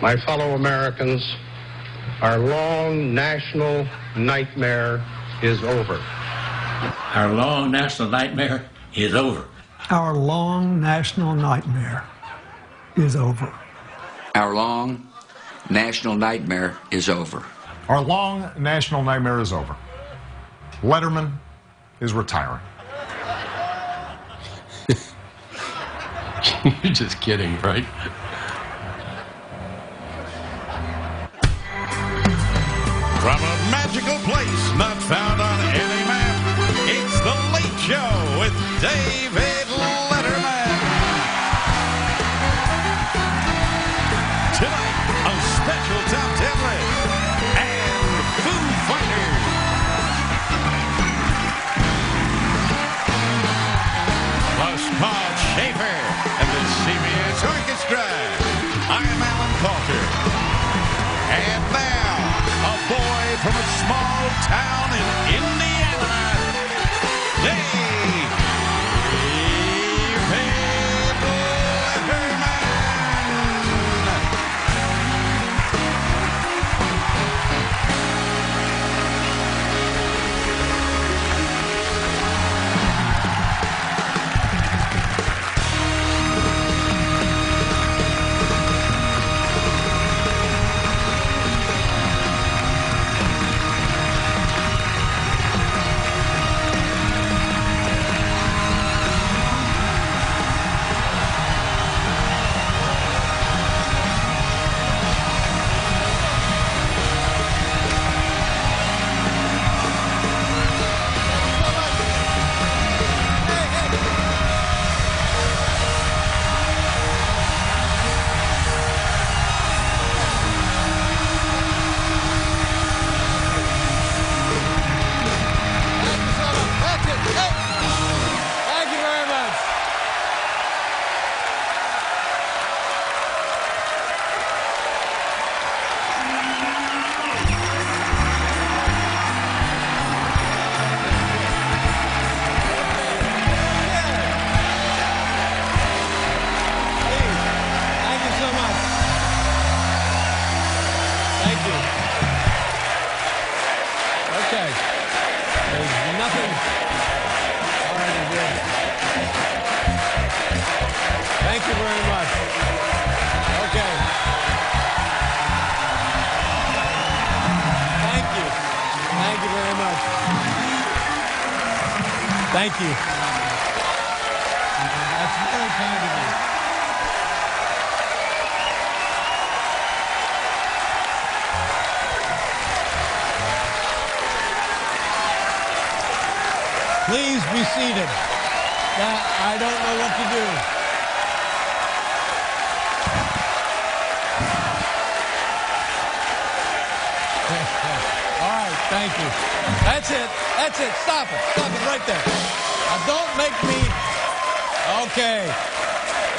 My fellow Americans, our long national nightmare is over. Our long national nightmare is over. Our long national nightmare is over. Our long national nightmare is over. Our long national nightmare is over. Letterman is retiring. You're just kidding, right? From a magical place not found on any map, it's The Late Show with David Letterman. Tonight, a special top 10 list and Foo Fighters. Plus Paul Schaefer and the CBS Orchestra. I'm Alan Coulter. And now, a boy from a small town in Indiana, David Letterman. Thank you. That's very kind of you. Please be seated. I don't know what to do. All right, thank you. That's it. That's it. Stop it. Stop it right there. Now, don't make me... Okay.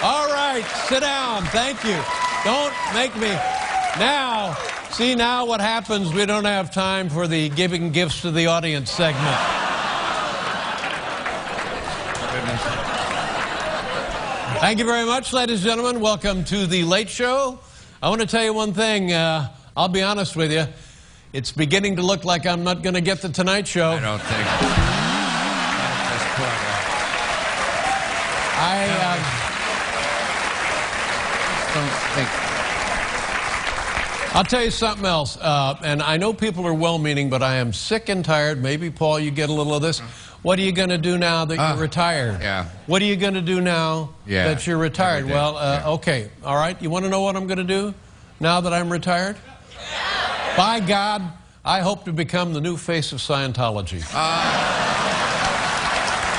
All right, sit down. Thank you. Don't make me... Now, see now what happens. We don't have time for the giving gifts to the audience segment. Thank you very much, ladies and gentlemen. Welcome to The Late Show. I want to tell you one thing. I'll be honest with you. It's beginning to look like I'm not going to get the Tonight Show. I don't think. Don't think. I'll tell you something else. And I know people are well-meaning, but I am sick and tired. Maybe, Paul, you get a little of this. What are you going to do now that you're retired? Yeah. What are you going to do now that you're retired? Well, yeah. Okay. All right. You want to know what I'm going to do now that I'm retired? By God, I hope to become the new face of Scientology.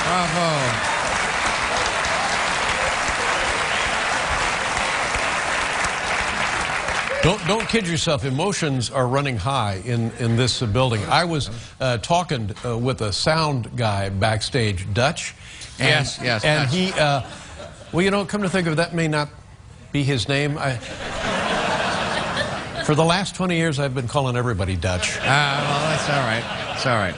Bravo. Don't kid yourself. Emotions are running high in this building. I was talking with a sound guy backstage, Dutch. And, Yes. And Dutch. he, well, you know, come to think of it, that may not be his name. For the last 20 years, I've been calling everybody Dutch. Well, that's all right. It's all right.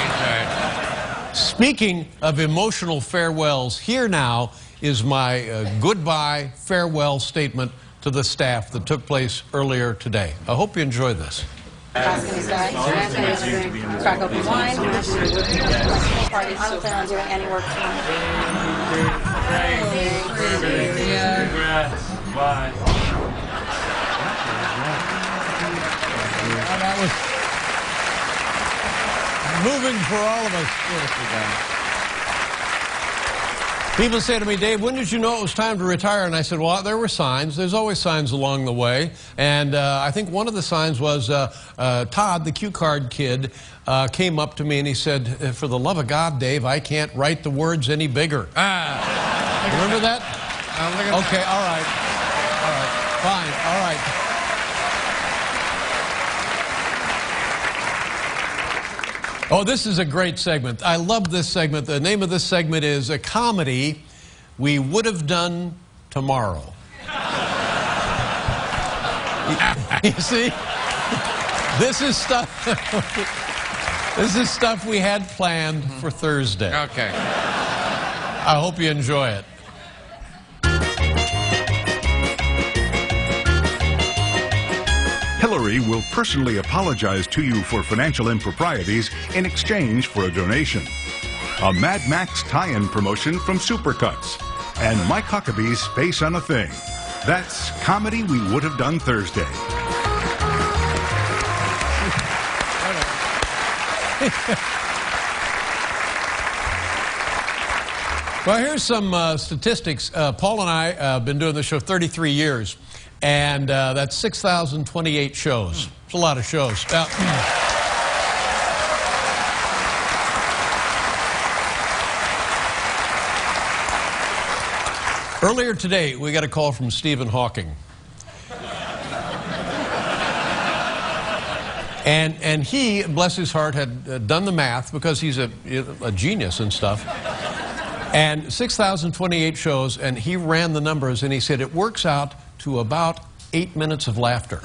It's all right. Speaking of emotional farewells, here now is my goodbye farewell statement to the staff that took place earlier today. I hope you enjoy this. Asking these guys, crack open wine, parties, so plan on doing any work tonight. Bye. That was moving for all of us. People say to me, Dave, when did you know it was time to retire? And I said, well, there were signs. There's always signs along the way. And I think one of the signs was Todd, the cue card kid, came up to me and he said, for the love of God, Dave, I can't write the words any bigger. Remember that? Okay, all right. All right, fine, all right. Oh, this is a great segment. I love this segment. The name of this segment is A Comedy We Would Have Done Tomorrow. You see? This is stuff we had planned for Thursday. Okay. I hope you enjoy it. Hillary will personally apologize to you for financial improprieties in exchange for a donation. A Mad Max tie-in promotion from Supercuts. And Mike Huckabee's Face on a Thing. That's Comedy We Would Have Done Thursday. Well, here's some statistics. Paul and I have been doing this show 33 years. And that's 6,028 shows. It's a lot of shows. Earlier today, we got a call from Stephen Hawking. And he, bless his heart, had done the math because he's a genius and stuff. And 6,028 shows, and he ran the numbers, and he said it works out to about 8 minutes of laughter.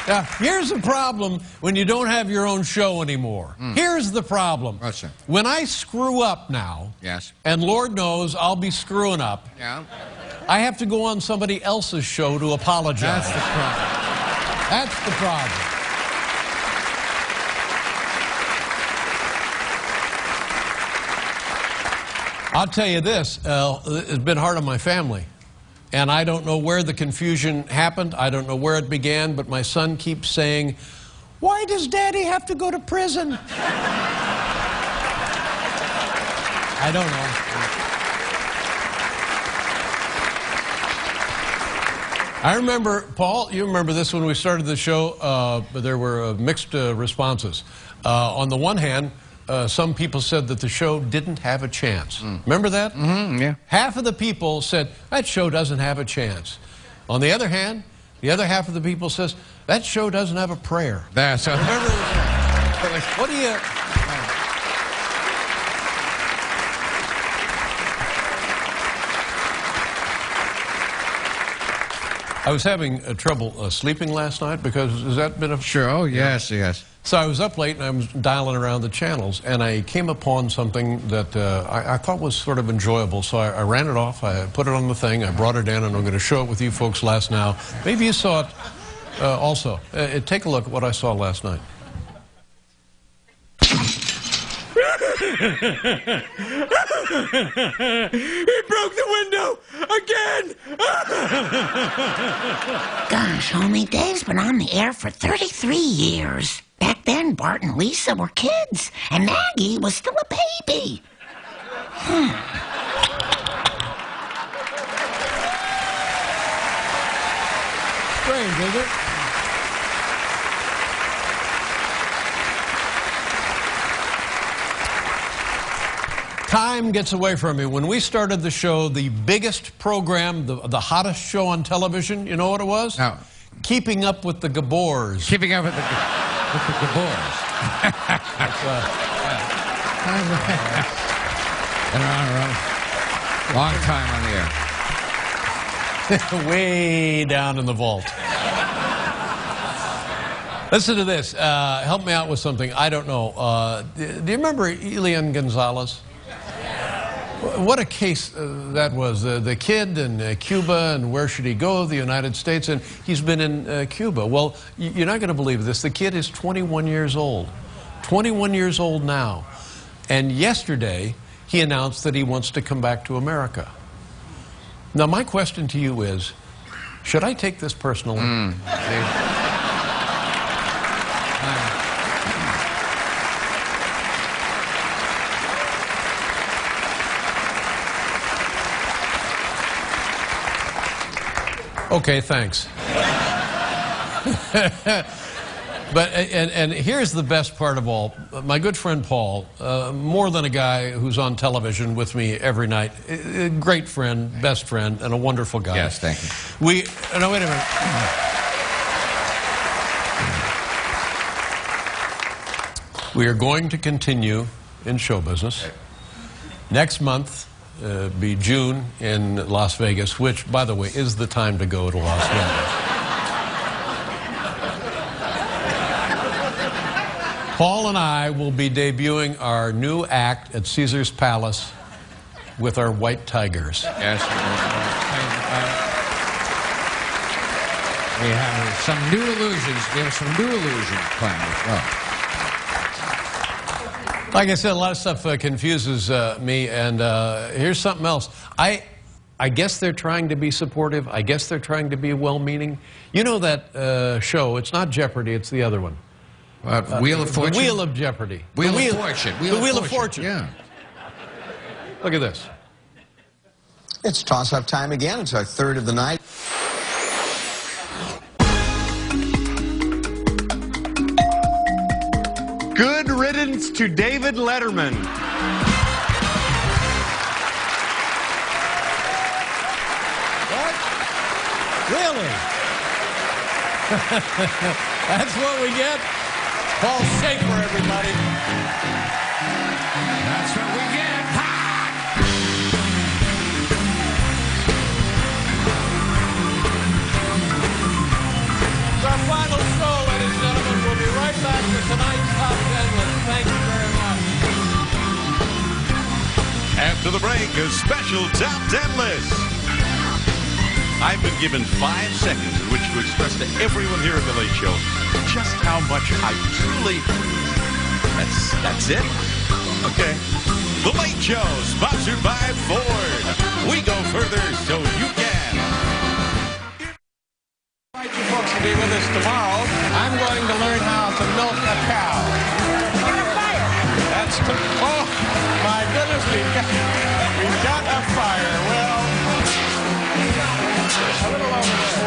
Now, here's the problem when you don't have your own show anymore. Here's the problem. What's that? When I screw up now, Yes. and Lord knows I'll be screwing up, Yeah. I have to go on somebody else's show to apologize. That's the problem. That's the problem. I'll tell you this, it's been hard on my family. And I don't know where the confusion happened. I don't know where it began, but my son keeps saying, why does Daddy have to go to prison? I don't know. I remember, Paul, you remember this when we started the show, there were mixed responses. On the one hand, some people said that the show didn't have a chance. Remember that? Mm-hmm, yeah. Half of the people said, that show doesn't have a chance. On the other hand, the other half of the people says, that show doesn't have a prayer. That's Remember, what do you... I was having trouble sleeping last night because, has that been a... Sure, oh, yes, yes. So I was up late and I was dialing around the channels and I came upon something that I thought was sort of enjoyable. So I ran it off, I put it on the thing, I brought it in, and I'm going to show it with you folks last now. Maybe you saw it also. Take a look at what I saw last night. He broke the window again! Gosh, homie, Dave's been on the air for 33 years. Back then, Bart and Lisa were kids, and Maggie was still a baby. Strange, isn't it? Time gets away from me. When we started the show, the biggest program, the hottest show on television, you know what it was? No. Keeping Up with the Gabors. Keeping up with the Gabors. Been around a long time on the air. Way down in the vault. Listen to this. Help me out with something. I don't know. Do you remember Elian Gonzalez? What a case that was. The kid in Cuba, and where should he go? The United States, and he's been in Cuba. Well, you're not going to believe this. The kid is 21 years old. 21 years old now. And yesterday, he announced that he wants to come back to America. Now, my question to you is, should I take this personally? Okay, thanks. But and here's the best part of all. My good friend Paul, more than a guy who's on television with me every night, a great friend, best friend, and a wonderful guy. Yes, thank you. No, wait a minute. We are going to continue in show business. Next month, be June in Las Vegas, which, by the way, is the time to go to Las Vegas. Paul and I will be debuting our new act at Caesar's Palace with our white tigers. Yes. We have some new illusions. We have some new illusions planned as well. Like I said, a lot of stuff confuses me, and here's something else. I guess they're trying to be supportive. I guess they're trying to be well-meaning. You know that show, it's not Jeopardy, it's the other one. Wheel of Fortune? The Wheel of Jeopardy. Wheel of Fortune. The Wheel of Fortune. Yeah. Look at this. It's toss-up time again. It's our third of the night. Good riddance to David Letterman. What? Really? That's what we get? Paul Schaefer, everybody. That's what we get. It's our final show, ladies and gentlemen. We'll be right back with tonight's Top 10 list. Thank you very much. After the break, a special Top 10 list. I've been given 5 seconds in which to express to everyone here at The Late Show just how much I truly... That's it? Okay. The Late Show, sponsored by Ford. We go further so you can. I'd like you folks to be with us tomorrow. I'm going to learn how to milk a cow. That's oh, my goodness, we've got a fire. Well, a little over there.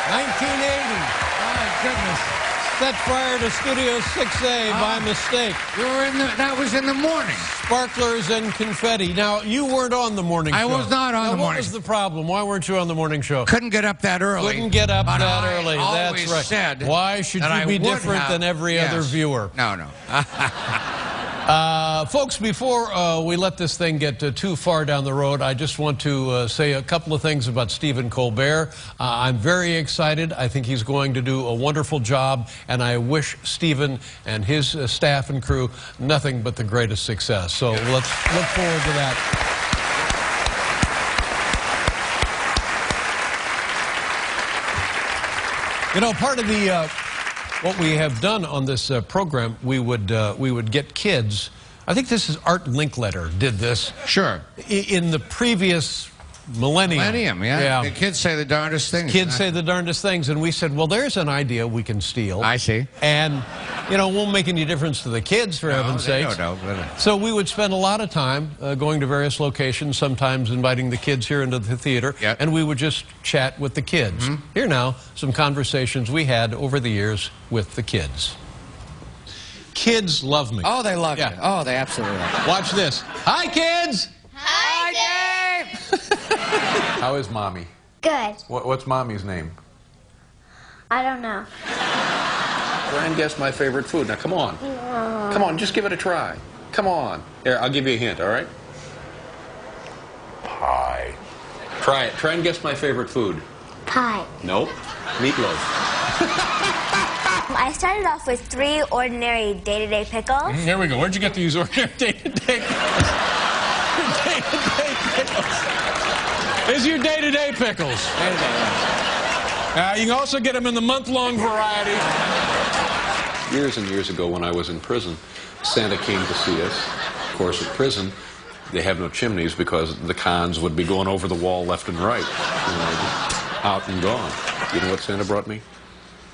1980. My goodness. Set fire to Studio 6A by mistake. You were in that was in the morning. Sparklers and confetti. Now, you weren't on the morning show. I was not on the morning. What was the problem? Why weren't you on the morning show? Couldn't get up that early. Couldn't get up but that I early. That's right. Said why should you be different than every other viewer? No. Folks, before we let this thing get too far down the road, I just want to say a couple of things about Stephen Colbert. I'm very excited. I think he's going to do a wonderful job, and I wish Stephen and his staff and crew nothing but the greatest success. So let's look forward to that. You know, part of the what we have done on this program, we would get kids. I think this is Art Linkletter did this. Sure. In the previous millennium. Yeah. The kids say the darndest things. Kids say the darndest things, and we said, well, there's an idea we can steal. I see. And, you know, it won't make any difference to the kids, for heaven's sakes. No. So we would spend a lot of time going to various locations, sometimes inviting the kids here into the theater, and we would just chat with the kids. Here now, some conversations we had over the years with the kids. Kids love me. Oh, they love you. Oh, they absolutely love you. Watch this. Hi, kids! Hi, Dave! How is Mommy? Good. What's Mommy's name? I don't know. Try and guess my favorite food. Now, come on. Come on, just give it a try. Come on. Here, I'll give you a hint, all right? Pie. Try it. Try and guess my favorite food. Pie. Nope. Meatloaf. I started off with 3 ordinary day-to-day pickles. Here we go. Where'd you get these ordinary day-to-day pickles? Day-to-day pickles. These are your day-to-day pickles. You can also get them in the month-long variety. Years and years ago when I was in prison, Santa came to see us. Of course, at prison, they have no chimneys because the cons would be going over the wall left and right. You know, just out and gone. You know what Santa brought me?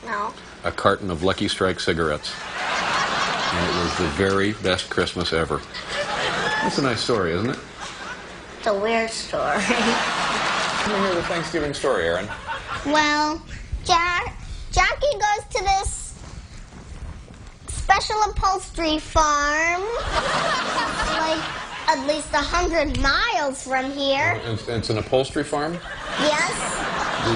No. A carton of Lucky Strike cigarettes. And it was the very best Christmas ever. That's a nice story, isn't it? It's a weird story. Let me hear the Thanksgiving story, Aaron. Well, Jackie goes to this special upholstery farm, like at least 100 miles from here. It's an upholstery farm? Yes.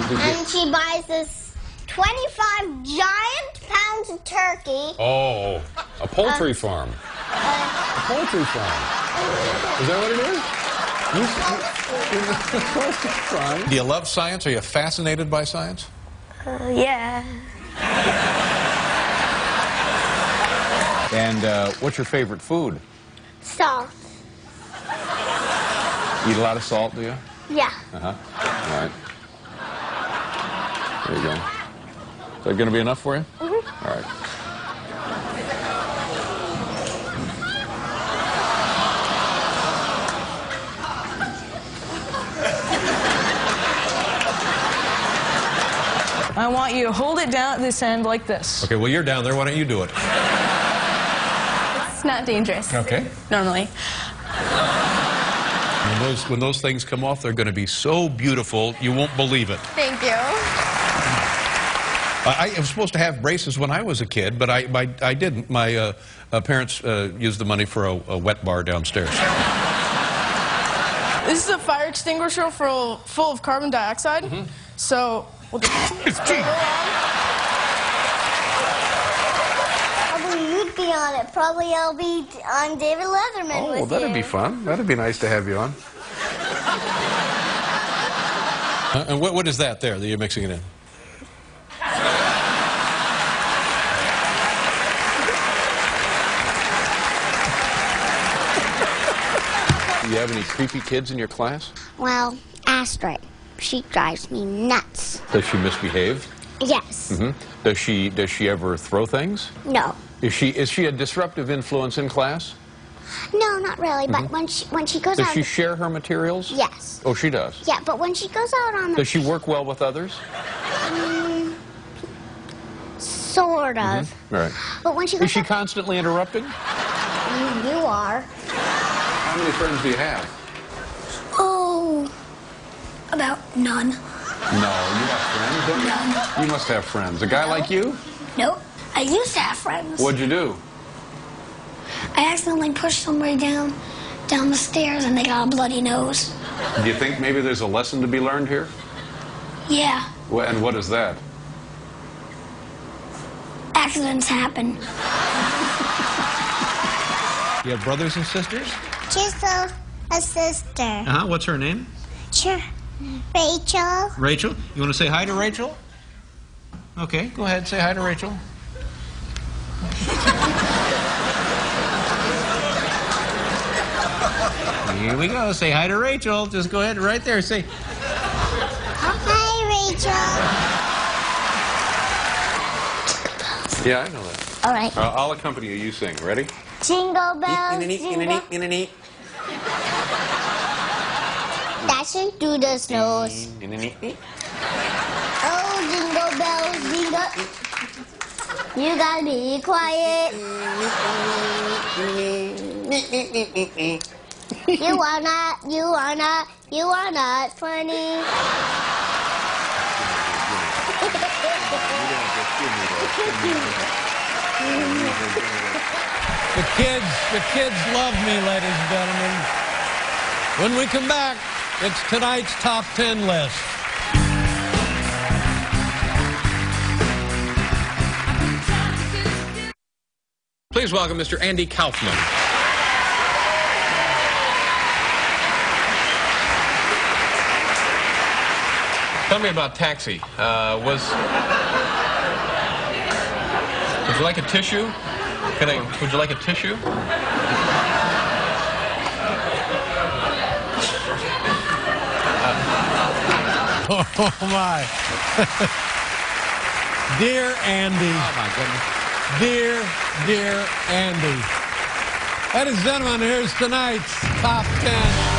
And she buys this 25 giant pounds of turkey. Oh, a poultry farm. A poultry farm. Is that what it is? Do you love science? Are you fascinated by science? Yeah. And what's your favorite food? Salt. Eat a lot of salt, do you? Yeah. Uh-huh. All right. There you go. Is that going to be enough for you? Mm-hmm. All right. I want you to hold it down at this end like this. Okay, well, you're down there. Why don't you do it? It's not dangerous. Okay. Normally. When those things come off, they're going to be so beautiful, you won't believe it. Thank you. I was supposed to have braces when I was a kid, but I didn't. My parents used the money for a wet bar downstairs. This is a fire extinguisher full of carbon dioxide. Mm-hmm. So we'll just Probably you'd be on it. Probably I'll be on David Letterman with you. Oh, that'd be fun. That'd be nice to have you on. And what is that there that you're mixing it in? Do you have any creepy kids in your class? Well, Astrid. She drives me nuts. Does she misbehave? Yes. Mm-hmm. Does she ever throw things? No. Is she a disruptive influence in class? No, not really. But when she goes out, does she share her materials? Yes. Oh, she does. Yeah, but when she goes out on the does she work well with others? Sort of. Mm-hmm. Right. But when she goes is she constantly interrupting? You are. How many friends do you have? Oh, about none. No, you have friends, don't you? None. You must have friends. A guy like you? Nope. I used to have friends. What'd you do? I accidentally pushed somebody down the stairs and they got a bloody nose. Do you think maybe there's a lesson to be learned here? Yeah. Well, and what is that? Accidents happen. You have brothers and sisters? Just a sister. Uh-huh. What's her name? Sure. Rachel. Rachel? You want to say hi to Rachel? Okay, go ahead. Say hi to Rachel. Here we go. Say hi to Rachel. Just go ahead right there. Say hi, Rachel. Yeah, I know that. All right. I'll accompany you. You sing. Ready? Jingle bells, jingle... Dashing through the snows. Oh, jingle bells, jingle... You gotta be quiet. You are not funny. The kids love me, ladies and gentlemen. When we come back, it's tonight's top 10 list. Please welcome Mr. Andy Kaufman. Tell me about Taxi. Would you like a tissue? Would you like a tissue? Oh, my. Dear Andy. Oh, my goodness. Dear Andy. Ladies and gentlemen, here's tonight's Top 10.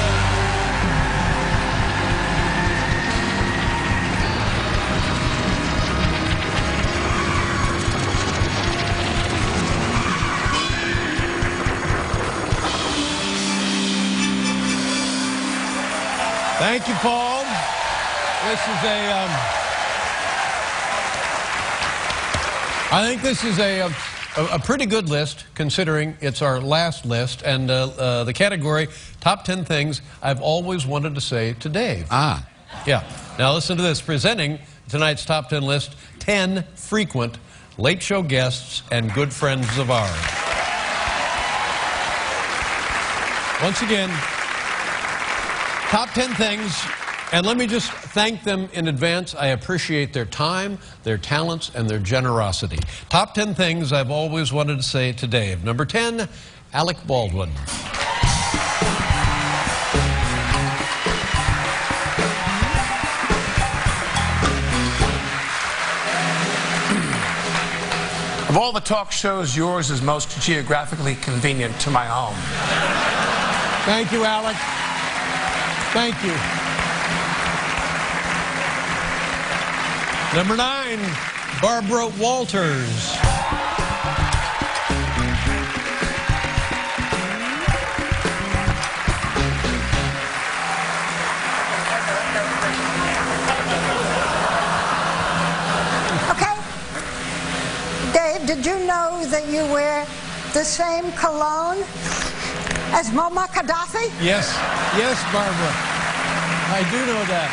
Thank you, Paul. This is I think this is a pretty good list, considering it's our last list, and the category, Top 10 Things I've Always Wanted to Say to Dave. Ah. Yeah. Now listen to this. Presenting tonight's Top 10 list, 10 frequent late show guests and good friends of ours. Once again, Top 10 things, and let me just thank them in advance. I appreciate their time, their talents, and their generosity. Top 10 things I've always wanted to say to Dave. Number 10, Alec Baldwin. Of all the talk shows, yours is most geographically convenient to my home. Thank you, Alec. Thank you. Number 9, Barbara Walters. Okay. Dave, did you know that you wear the same cologne as Muammar Gaddafi? Yes. Yes, Barbara. I do know that.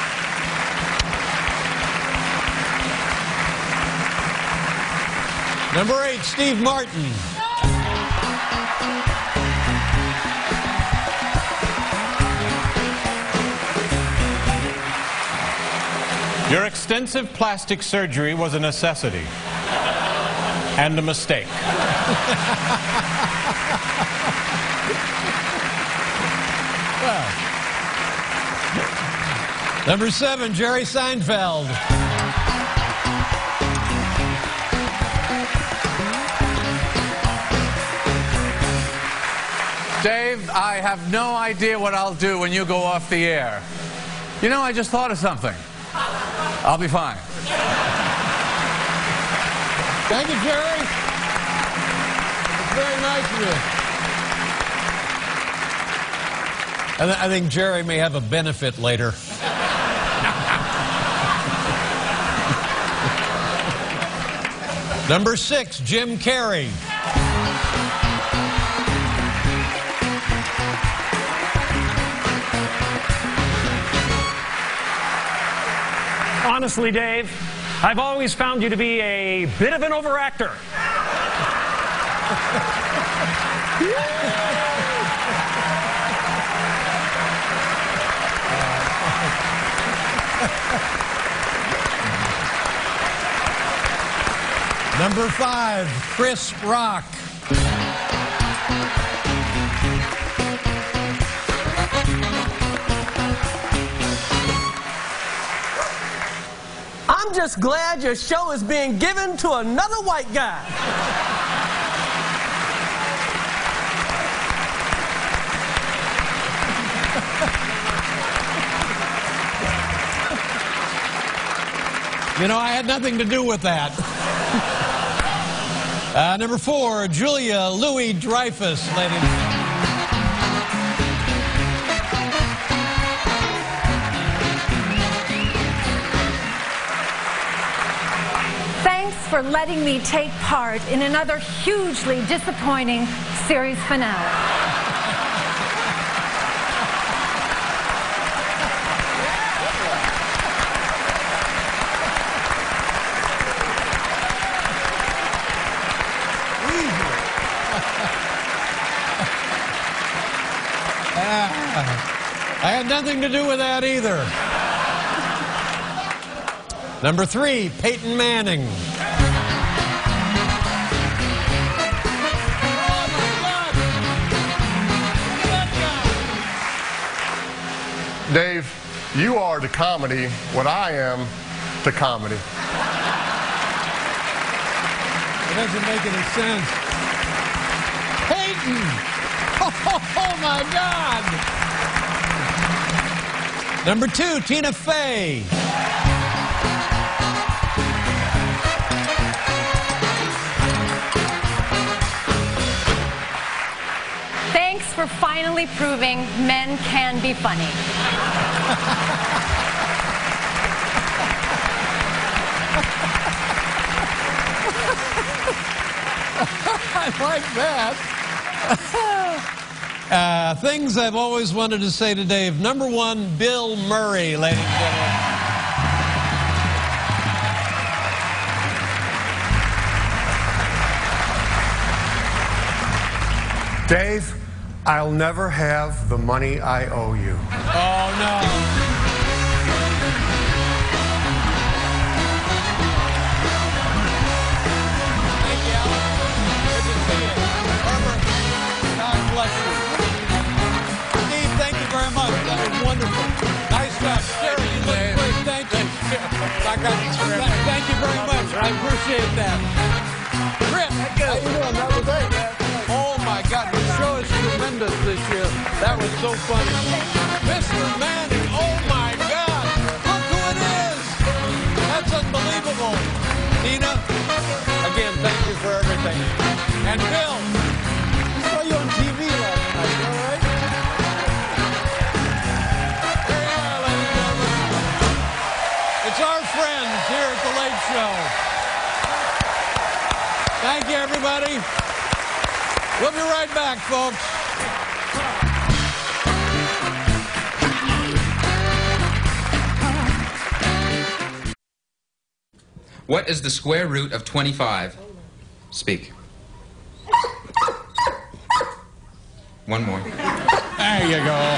Number 8, Steve Martin. Your extensive plastic surgery was a necessity and a mistake. Well. Number 7, Jerry Seinfeld. Dave, I have no idea what I'll do when you go off the air. You know, I just thought of something. I'll be fine. Thank you, Jerry. It's very nice of you. I think Jerry may have a benefit later. Number 6, Jim Carrey. Honestly, Dave, I've always found you to be a bit of an overactor. Number 5, Chris Rock. I'm just glad your show is being given to another white guy. You know, I had nothing to do with that. Number 4, Julia Louis-Dreyfus, ladies. Thanks for letting me take part in another hugely disappointing series finale. I had nothing to do with that either. Number 3, Peyton Manning. Dave, you are to comedy what I am to comedy. It doesn't make any sense. Peyton! Oh my God! Number 2, Tina Fey. Thanks for finally proving men can be funny. I like that. Things I've always wanted to say to Dave. Number 1, Bill Murray, ladies and gentlemen. Dave, I'll never have the money I owe you. Oh, no. Thank you, Alan. Good to see you. Barbara, God bless you. Steve, thank you very much. That was wonderful. Nice job. Sarah, you look great. Thank you. Thank you very much. I appreciate that. Chris, how you doing? That was great, man. Oh, my God. The show is tremendous this year. That was so funny. Mr. Manning, oh, my God. Look who it is. That's unbelievable. Tina, again, thank you for everything. And Bill, I saw you on TV last night. You all right? There you are, ladies and gentlemen. It's our friends here at The Late Show. Thank you, everybody. We'll be right back, folks. What is the square root of 25? Speak. One more. There you go.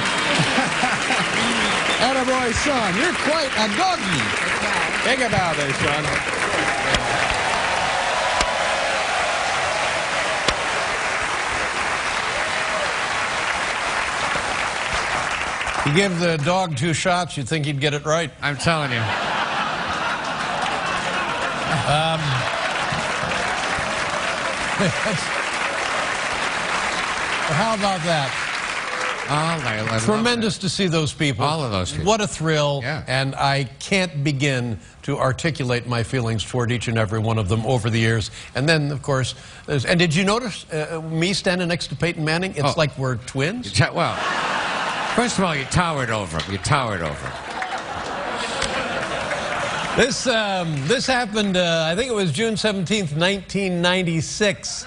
Attaboy, son. You're quite a doggy. Take a bow there, son. You give the dog 2 shots, you'd think he'd get it right. I'm telling you. How about that? Tremendous to see those people. All of those people. What a thrill. Yeah. And I can't begin to articulate my feelings toward each and every one of them over the years. And then, of course, and did you notice me standing next to Peyton Manning? It's like we're twins. Well, first of all, you towered over him. You towered over him. This happened, I think it was June 17th, 1996.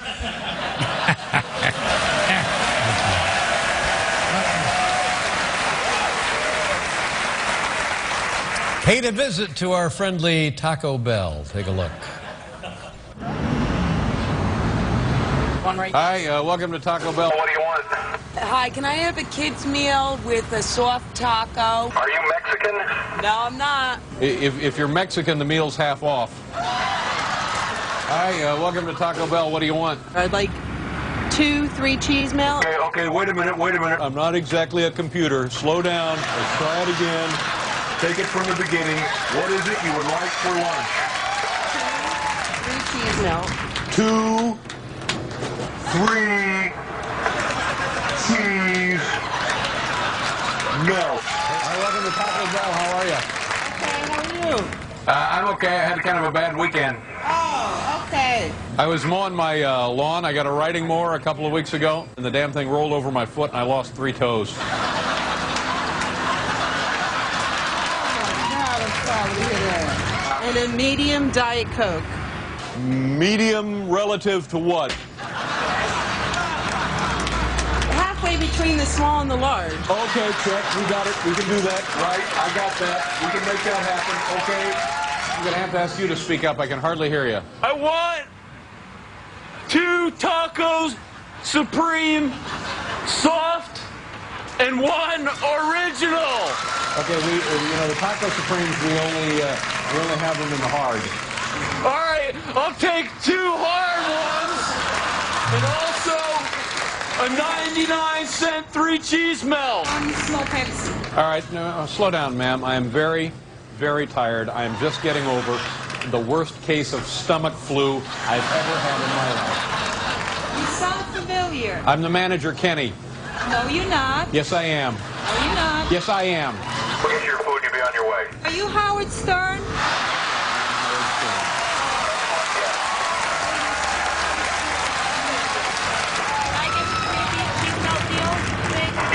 Paid a visit to our friendly Taco Bell. Take a look. Hi, welcome to Taco Bell. What do you want? Hi, can I have a kid's meal with a soft taco? Are you Mexican? No, I'm not. If you're Mexican, the meal's half off. Hi, welcome to Taco Bell. What do you want? I'd like 2 3-cheese meal. Okay, wait a minute. I'm not exactly a computer. Slow down. Let's try it again. Take it from the beginning. What is it you would like for lunch? 3 cheese milk. 2, 3 cheese milk. Hi, welcome to Taco Bell. How are you? Okay, how are you? I'm okay. I had kind of a bad weekend. Oh, okay. I was mowing my lawn. I got a riding mower a couple of weeks ago, and the damn thing rolled over my foot, and I lost 3 toes. And a medium Diet Coke. Medium relative to what? Halfway between the small and the large. Okay, check. We got it. We can do that. Right. I got that. We can make that happen. Okay. I'm going to have to ask you to speak up. I can hardly hear you. I want 2 tacos, supreme, soft, and 1 original. Okay, you know, the Taco Supremes, we only have them in the hard. All right, I'll take 2 hard ones, and also a 99-cent 3-cheese melt. Small Pepsi. All right, no, slow down, ma'am. I am very, very tired. I am just getting over the worst case of stomach flu I've ever had in my life. You sound familiar. I'm the manager, Kenny. No, you're not. Yes, I am. No, you're not. Yes, I am. We'll get your food. You'll be on your way. Are you Howard Stern?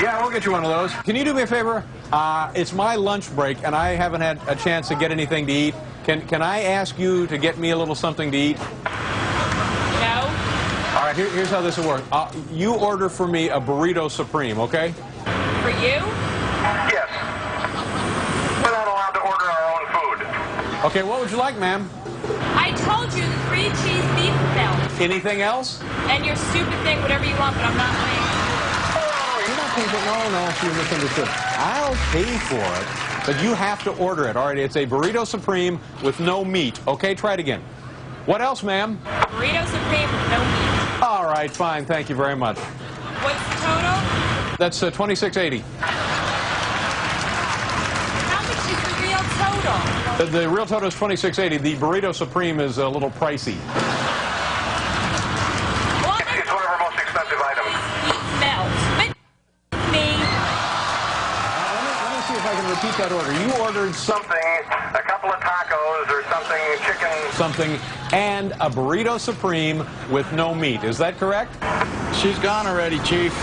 Yeah, we'll get you one of those. Can you do me a favor? It's my lunch break, and I haven't had a chance to get anything to eat. Can I ask you to get me a little something to eat? No. All right, here's how this will work. You order for me a burrito supreme, okay? For you? Yes. We're not allowed to order our own food. Okay, what would you like, ma'am? I told you the 3-cheese beef melt. Anything else? And your stupid thing, whatever you want, but I'm not paying. You're not paying for it. No, you misunderstood. I'll pay for it, but you have to order it. All right, it's a burrito supreme with no meat. Okay, try it again. What else, ma'am? Burrito supreme with no meat. All right, fine. Thank you very much. What's the total? That's $26.80. How much is the real total? The real total is $26.80. The burrito supreme is a little pricey. It's one of our most expensive items. Melt. Me. Let me see if I can repeat that order. You ordered Something, a couple of tacos or something, chicken. something and a burrito supreme with no meat. Is that correct? She's gone already, Chief. She's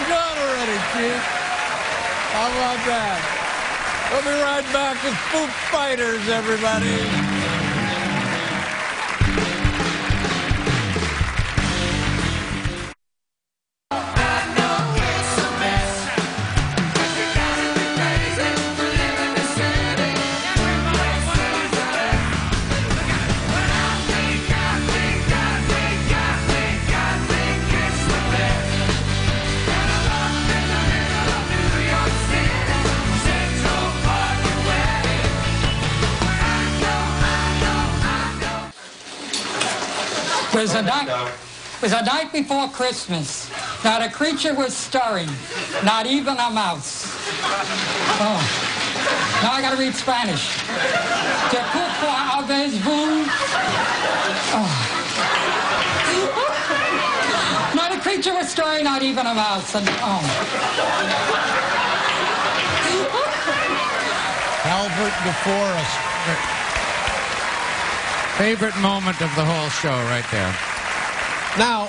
gone already, Chief. How about that? We'll be right back with Foo Fighters, everybody. It was a night before Christmas. Not a creature was stirring, not even a mouse. Oh, now I gotta read Spanish. Te cupo habes vu. Not a creature was stirring, not even a mouse. And, Albert DeForest. Favorite moment of the whole show right there. Now,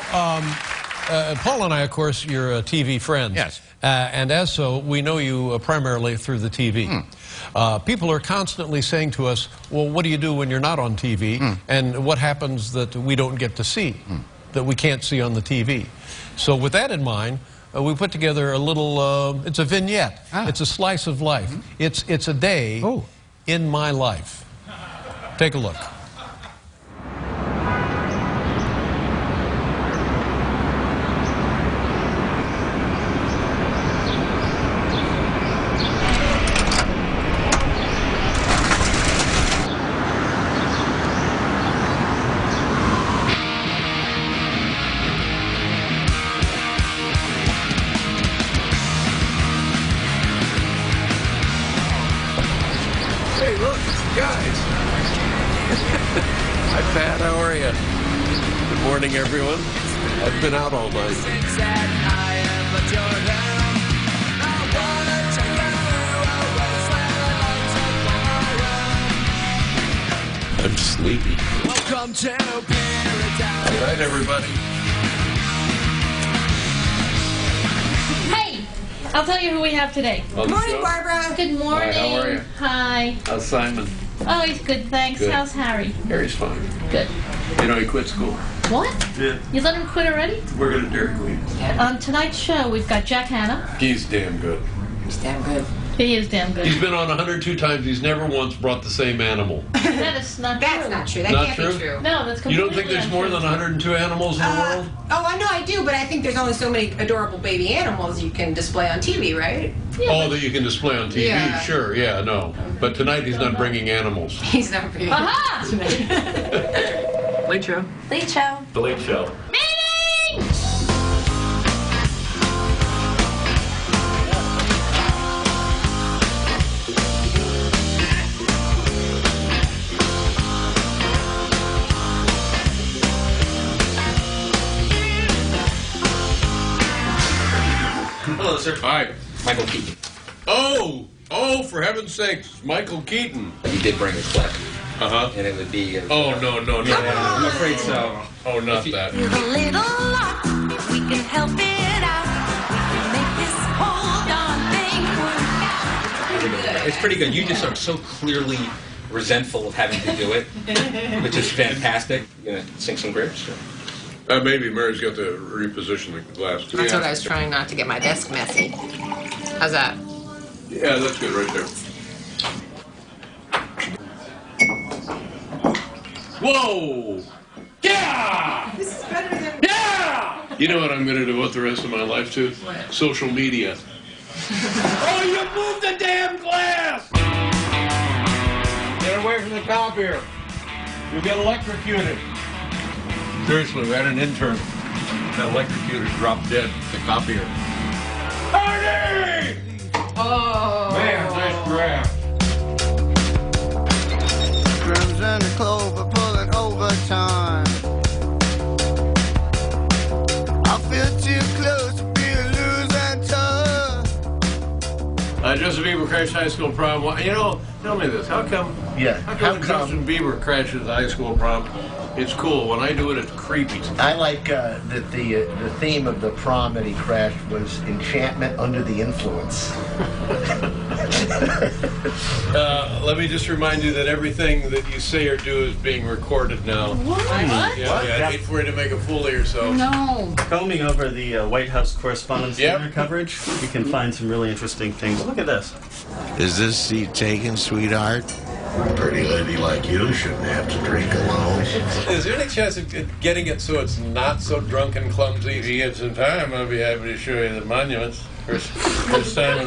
Paul and I, of course, you're TV friends. Yes. And as so, we know you primarily through the TV. People are constantly saying to us, well, what do you do when you're not on TV? And what happens that we don't get to see, that we can't see on the TV? So with that in mind, we put together a little, it's a vignette. It's a slice of life. It's a day in my life. Take a look. Hey, look, guys. Hi, Pat. How are you? Good morning, everyone. I've been out all night. I'm sleepy. Welcome to paradise. All right, everybody. Hey, I'll tell you who we have today. Good morning, Barbara. Good morning. Hi, how are you? Hi. How's Simon? Oh, he's good, thanks. Good. How's Harry? Harry's fine. Good. You know, he quit school. What? Yeah. You let him quit already? We're going to Dairy Queen. On tonight's show, we've got Jack Hanna. He's damn good. He's damn good. He is damn good. He's been on 102 times. He's never once brought the same animal. That is not true. That's not true. That Not can't true? be true. No, that's completely You don't think there's more than 102 animals in the world? Oh, I know I do, but I think there's only so many adorable baby animals you can display on TV, right? Oh, that you can display on TV? Yeah. Sure, yeah, no. But tonight he's not bringing animals. He's not bringing Aha! Late show. Late show. The Late Show. Hello, sir. Hi. Michael Keaton. Oh, for heaven's sakes, Michael Keaton. You did bring a clip. Uh-huh. And it would be... Oh, no. Yeah, I'm afraid so. Oh, not that. With a little luck, we can help it out. We can make this whole darn thing work out. It's pretty good. You just are so clearly resentful of having to do it, which is fantastic. You gonna sing some grips? Maybe Mary's got to reposition the glass. That's what I was trying not to get my desk messy. How's that? Yeah, that's good right there. Whoa! Yeah! This is better than... Yeah! You know what I'm going to devote the rest of my life to? What? Social media. Oh, you moved the damn glass! Get away from the copier. You'll get electrocuted. Seriously, we had an intern that electrocuted, dropped dead, the copier. Arnie! Oh. Man, nice grab. Drums and a clover pulling overtime. I feel too close to be a losing touch. Justin Bieber crashed high school prom. You know, tell me this. How come? Yeah. How come when Justin Bieber crashes high school prom, it's cool. When I do it, it's creepy. I like that the theme of the prom that he crashed was enchantment under the influence. Let me just remind you that everything that you say or do is being recorded now. What? Yeah, I hate for you to make a fool of yourself. No. Combing over the White House Correspondents' Dinner coverage, you can find some really interesting things. Look at this. Is this seat taken, sweetheart? A pretty lady like you shouldn't have to drink alone. Is there any chance of getting it so it's not so drunk and clumsy? If you get some time, I'll be happy to show you the monuments. First time in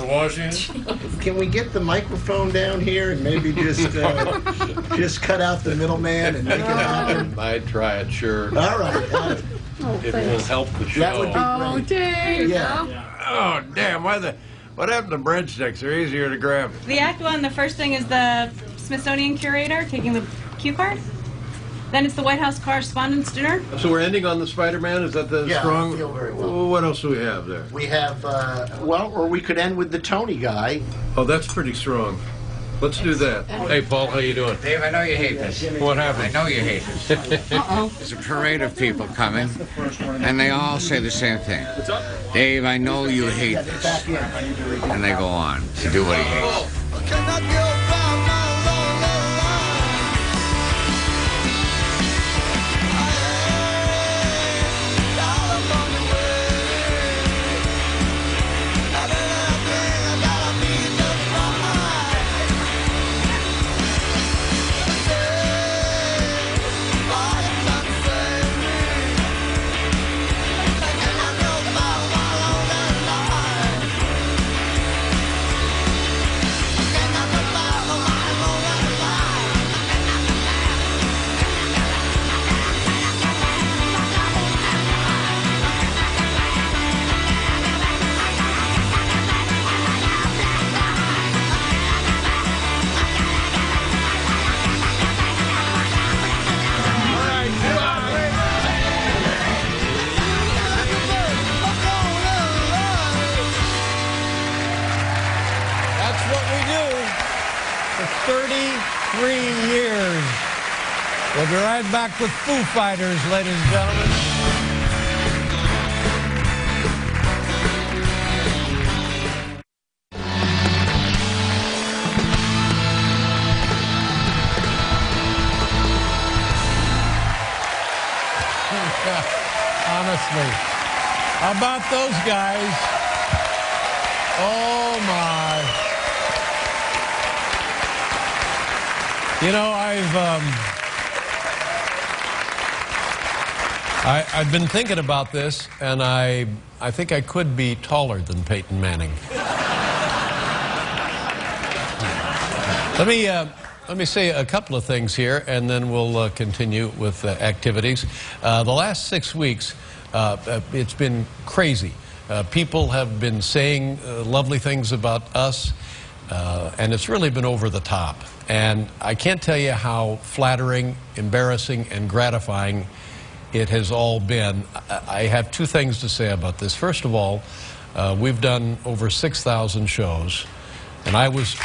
Washington. Can we get the microphone down here and maybe just cut out the middleman and make it happen? I'd try it, sure. All right. It will help the show. That would be great. Oh, Dave. Yeah. Oh, damn. What happened to breadsticks? They're easier to grab. The act one, the first thing is the Smithsonian curator taking the cue card. Then it's the White House Correspondents' Dinner. So we're ending on the Spider-Man? Is that the strong? I feel very well. What else do we have there? We have, or we could end with the Tony guy. Oh, that's pretty strong. Let's do that. Hey, Paul, how you doing? Dave, I know you hate this. What happened? I know you hate this. There's a parade of people coming, and they all say the same thing. Dave, I know you hate this. And they go on to do what he hates. That's what we do for 33 years. We'll be right back with Foo Fighters, ladies and gentlemen. Honestly, how about those guys? Oh, my. You know, I've been thinking about this, and I think I could be taller than Peyton Manning. Let me say a couple of things here, and then we'll continue with activities. The last 6 weeks, it's been crazy. People have been saying lovely things about us, and it's really been over the top. And I can't tell you how flattering, embarrassing, and gratifying it has all been. I have two things to say about this. First of all, we've done over 6,000 shows, and I was...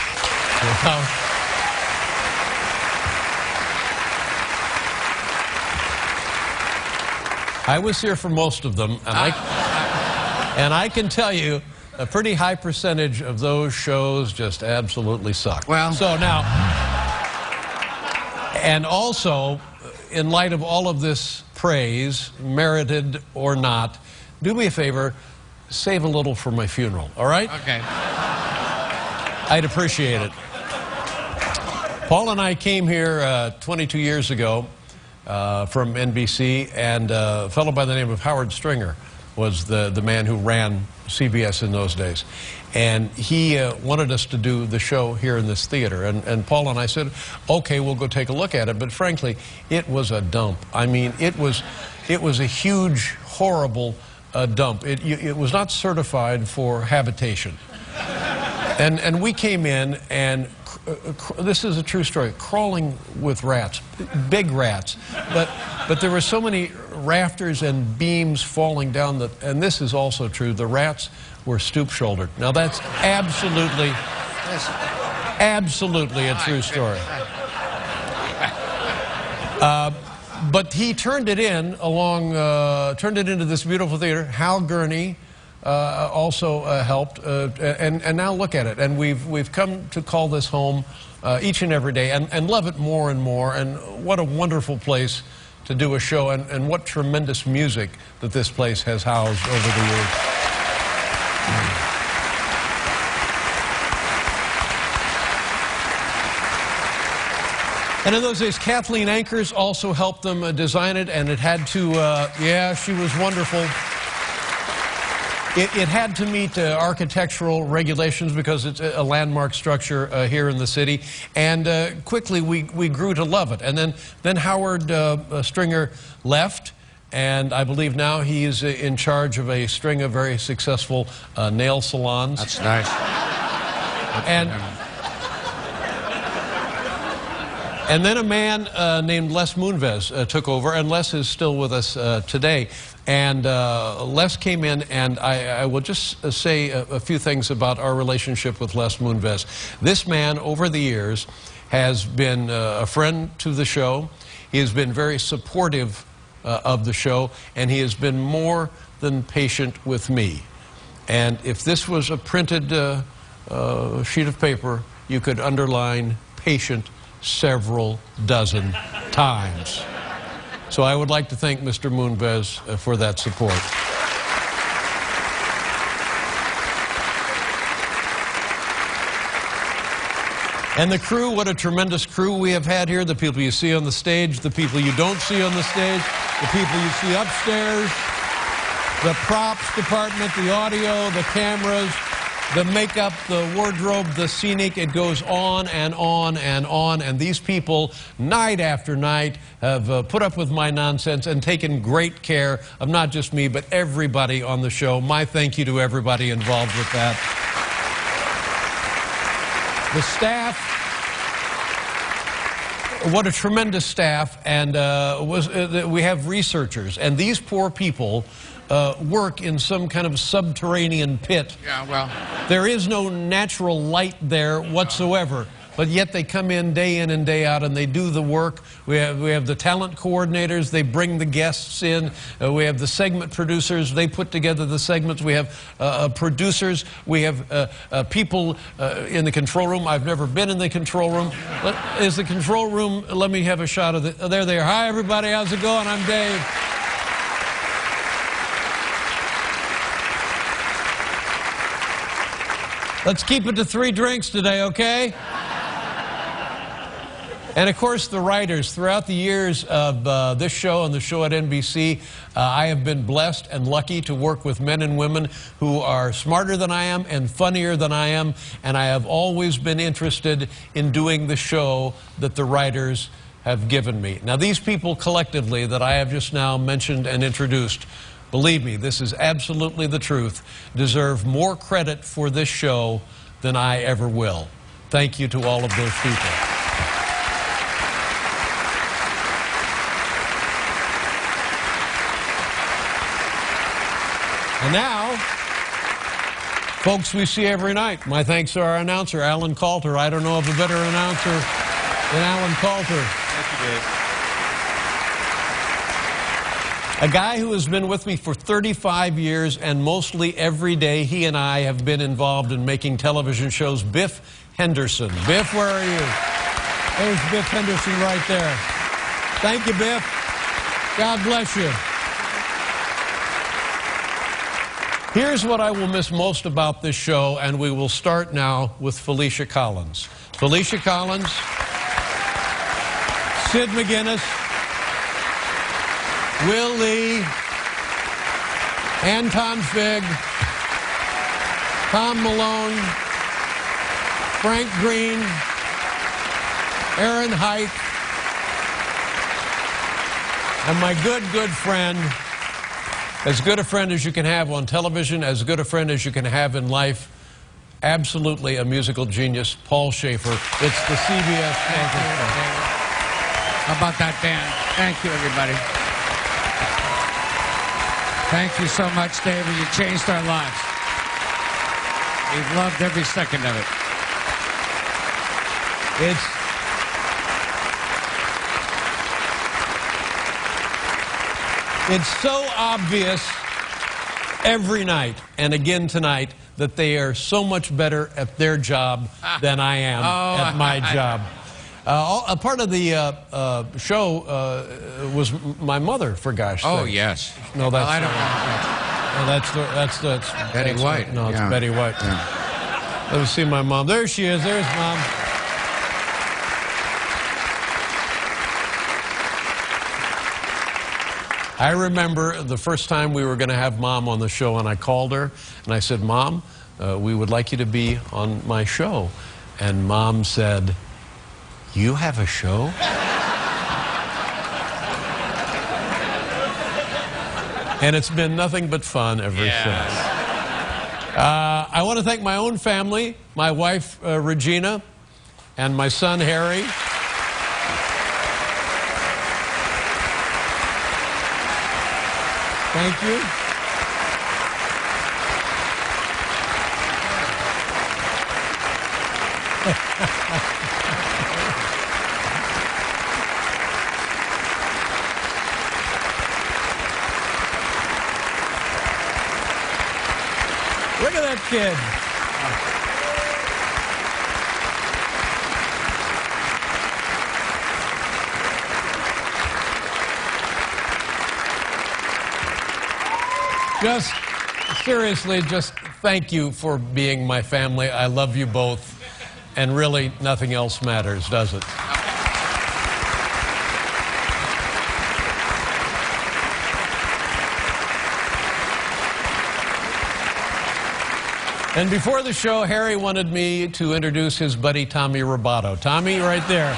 I was here for most of them, and I can tell you a pretty high percentage of those shows just absolutely suck. Well, so now, and also, in light of all of this praise, merited or not, do me a favor, save a little for my funeral, all right? Okay. I'd appreciate it. Paul and I came here 22 years ago from NBC, and a fellow by the name of Howard Stringer was the man who ran CBS in those days. And he wanted us to do the show here in this theater. And Paul and I said, okay, we'll go take a look at it. But frankly, it was a dump. I mean, it was a huge, horrible dump. It was not certified for habitation. And we came in, and this is a true story, crawling with rats, big rats. But there were so many rafters and beams falling down, and this is also true, the rats were stoop-shouldered. Now that's absolutely a true story. But he turned it into this beautiful theater. Hal Gurney also helped, and now look at it. And we've come to call this home each and every day, and love it more and more. And what a wonderful place to do a show, and what tremendous music that this place has housed over the years. And in those days, Kathleen Ankers also helped them design it, and it had to, yeah, she was wonderful. It had to meet architectural regulations because it's a landmark structure here in the city. And quickly, we grew to love it. And then Howard Stringer left, and I believe now he's in charge of a string of very successful nail salons. That's nice. And then a man named Les Moonves took over, and Les is still with us today. And Les came in, and I will just say a few things about our relationship with Les Moonves. This man, over the years, has been a friend to the show. He has been very supportive of the show, and he has been more than patient with me. And if this was a printed sheet of paper, you could underline patient several dozen times. So I would like to thank Mr. Moonves for that support. And the crew, what a tremendous crew we have had here. The people you see on the stage, the people you don't see on the stage, the people you see upstairs, the props department, the audio, the cameras, the makeup, the wardrobe, the scenic, it goes on and on and on. And these people, night after night, have put up with my nonsense and taken great care of not just me, but everybody on the show. My thank you to everybody involved with that. The staff, what a tremendous staff. And we have researchers. And these poor people work in some kind of subterranean pit. Yeah, well. There is no natural light there whatsoever, but yet they come in and day out, and they do the work. We have the talent coordinators. They bring the guests in. We have the segment producers. They put together the segments. We have producers. We have people in the control room. I've never been in the control room. Is the control room, let me have a shot of it. There they are. Hi, everybody. How's it going? I'm Dave. Let's keep it to 3 drinks today, okay? And of course, the writers. Throughout the years of this show and the show at NBC, I have been blessed and lucky to work with men and women who are smarter than I am and funnier than I am, and I have always been interested in doing the show that the writers have given me. Now, these people collectively that I have just now mentioned and introduced, believe me, this is absolutely the truth, deserve more credit for this show than I ever will. Thank you to all of those people. And now, folks we see every night. My thanks to our announcer, Alan Coulter. I don't know of a better announcer than Alan Coulter. Thank you, Dave. A guy who has been with me for 35 years, and mostly every day he and I have been involved in making television shows, Biff Henderson. Biff, where are you? There's Biff Henderson right there. Thank you, Biff. God bless you. Here's what I will miss most about this show, and we will start now with Felicia Collins. Felicia Collins, Sid McGuinness, Will Lee, Anton Figg, Tom Malone, Frank Green, Aaron Hite, and my good friend, as good a friend as you can have on television, as good a friend as you can have in life, absolutely a musical genius, Paul Schaefer. It's the CBS Anchor. How about that, Dan? Thank you, everybody. Thank you so much, David. You changed our lives. We've loved every second of it. It's so obvious every night, and again tonight, that they are so much better at their job than I am at my job. A part of the show was my mother, for gosh Oh, sakes. yes. No, that's well, I don't know. no, that's Betty White. No, it's Yeah. Betty White. Yeah. Let me see my mom. There she is. There's Mom. I remember the first time we were going to have Mom on the show, and I called her, and I said, Mom, we would like you to be on my show. And Mom said, you have a show? And it's been nothing but fun ever since. I want to thank my own family, my wife, Regina, and my son, Harry. Thank you. Look at that kid. Just seriously, just thank you for being my family. I love you both. And really, nothing else matters, does it? And before the show, Harry wanted me to introduce his buddy Tommy Roboto. Tommy, right there.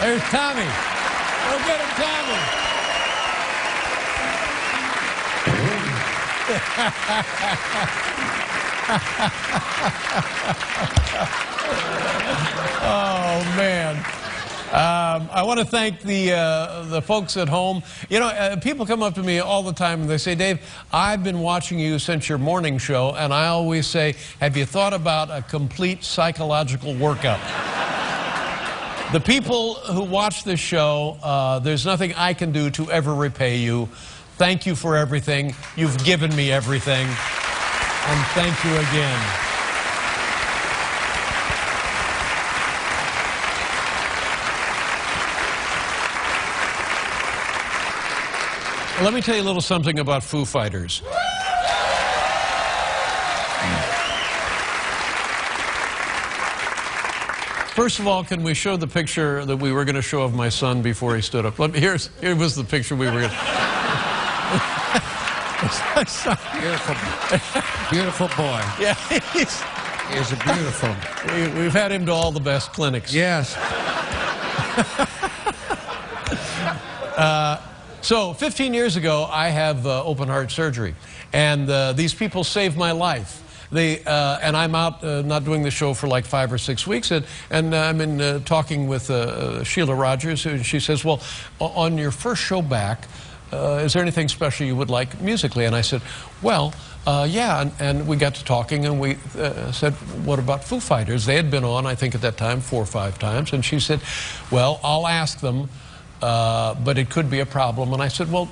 There's Tommy. Go get him, Tommy. Oh, man. I want to thank the folks at home. You know, people come up to me all the time and they say, Dave, I've been watching you since your morning show, and I always say, have you thought about a complete psychological workup? The people who watch this show, there's nothing I can do to ever repay you. Thank you for everything. You've given me everything. And thank you again. Let me tell you a little something about Foo Fighters. First of all, can we show the picture that we were going to show of my son before he stood up? Here was the picture we were going to... Beautiful boy. Yeah, he's a beautiful. We've had him to all the best clinics. Yes. So 15 years ago, I have open heart surgery, and these people saved my life. And I'm out not doing the show for like 5 or 6 weeks, and I'm in talking with Sheila Rogers, and she says, well, on your first show back, is there anything special you would like musically? And I said, well, yeah, and we got to talking, and we said, what about Foo Fighters? They had been on, I think at that time, 4 or 5 times, and she said, well, I'll ask them, but it could be a problem. And I said, well,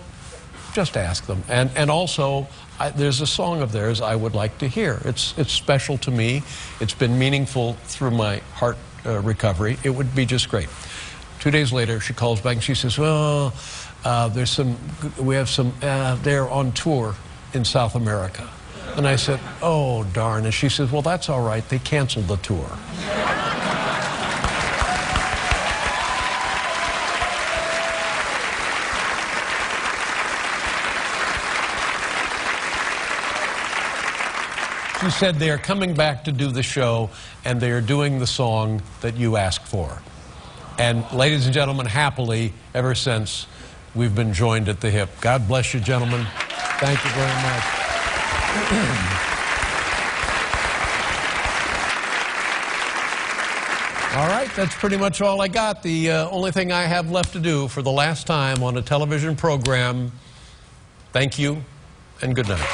just ask them. And also, there's a song of theirs I would like to hear. It's special to me. It's been meaningful through my heart recovery. It would be just great. 2 days later, she calls back and she says, well, they're on tour in South America. And I said, oh, darn. And she says, well, that's all right. They canceled the tour. She said they are coming back to do the show, and they are doing the song that you asked for. And ladies and gentlemen, happily, ever since, we've been joined at the hip. God bless you, gentlemen. Thank you very much. All right, that's pretty much all I got. The only thing I have left to do for the last time on a television program, thank you and good night.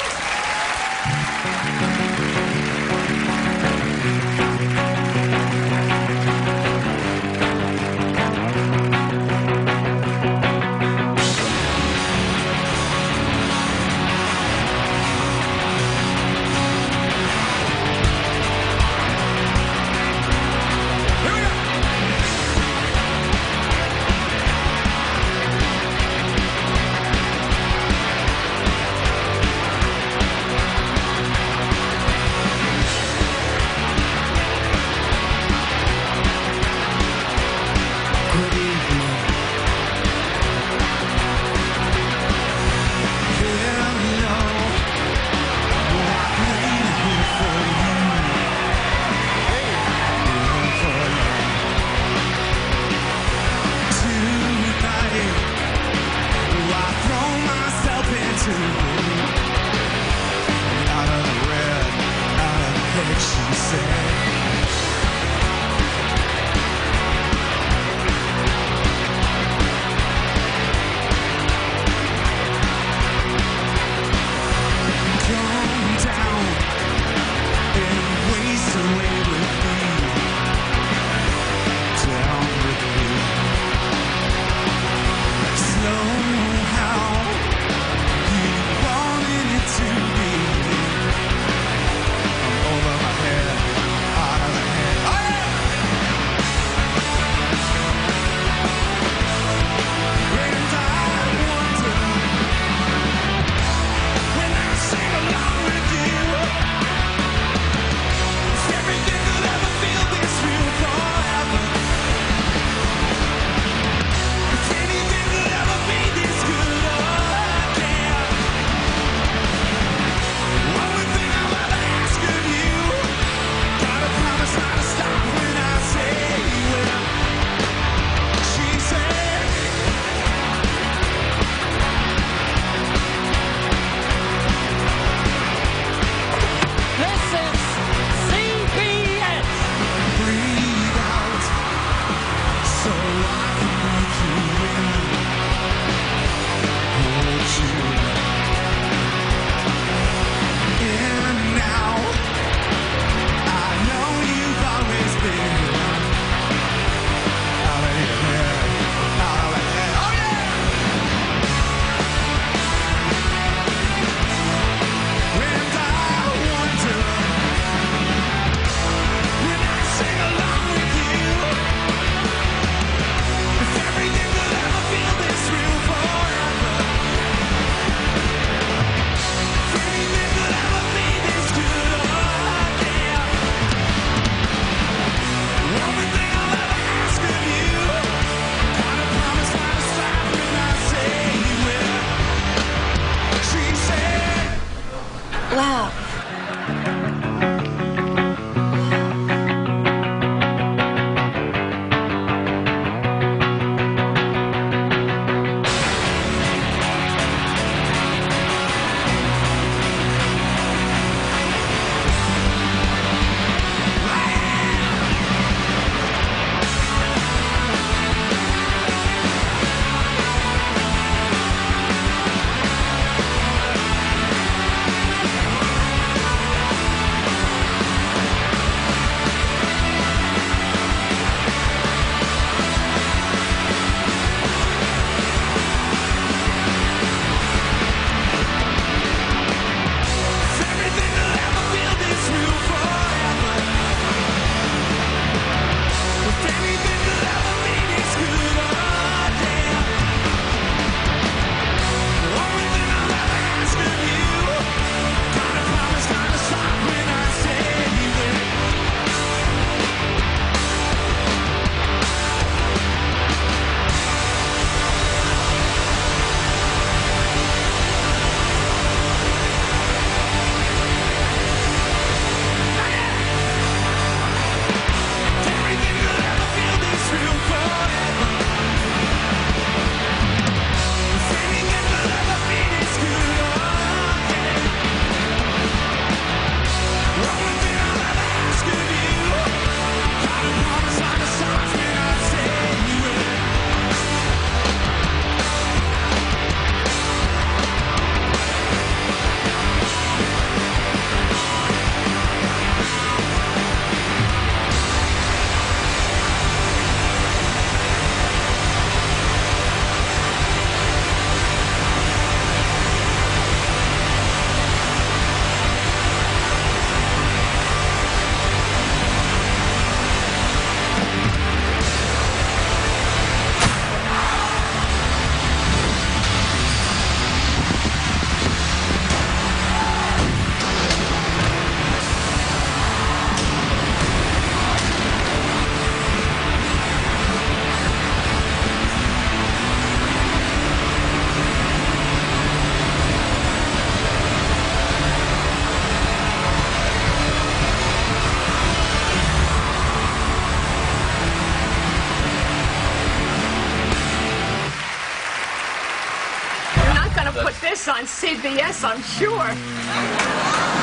put this on CBS, I'm sure.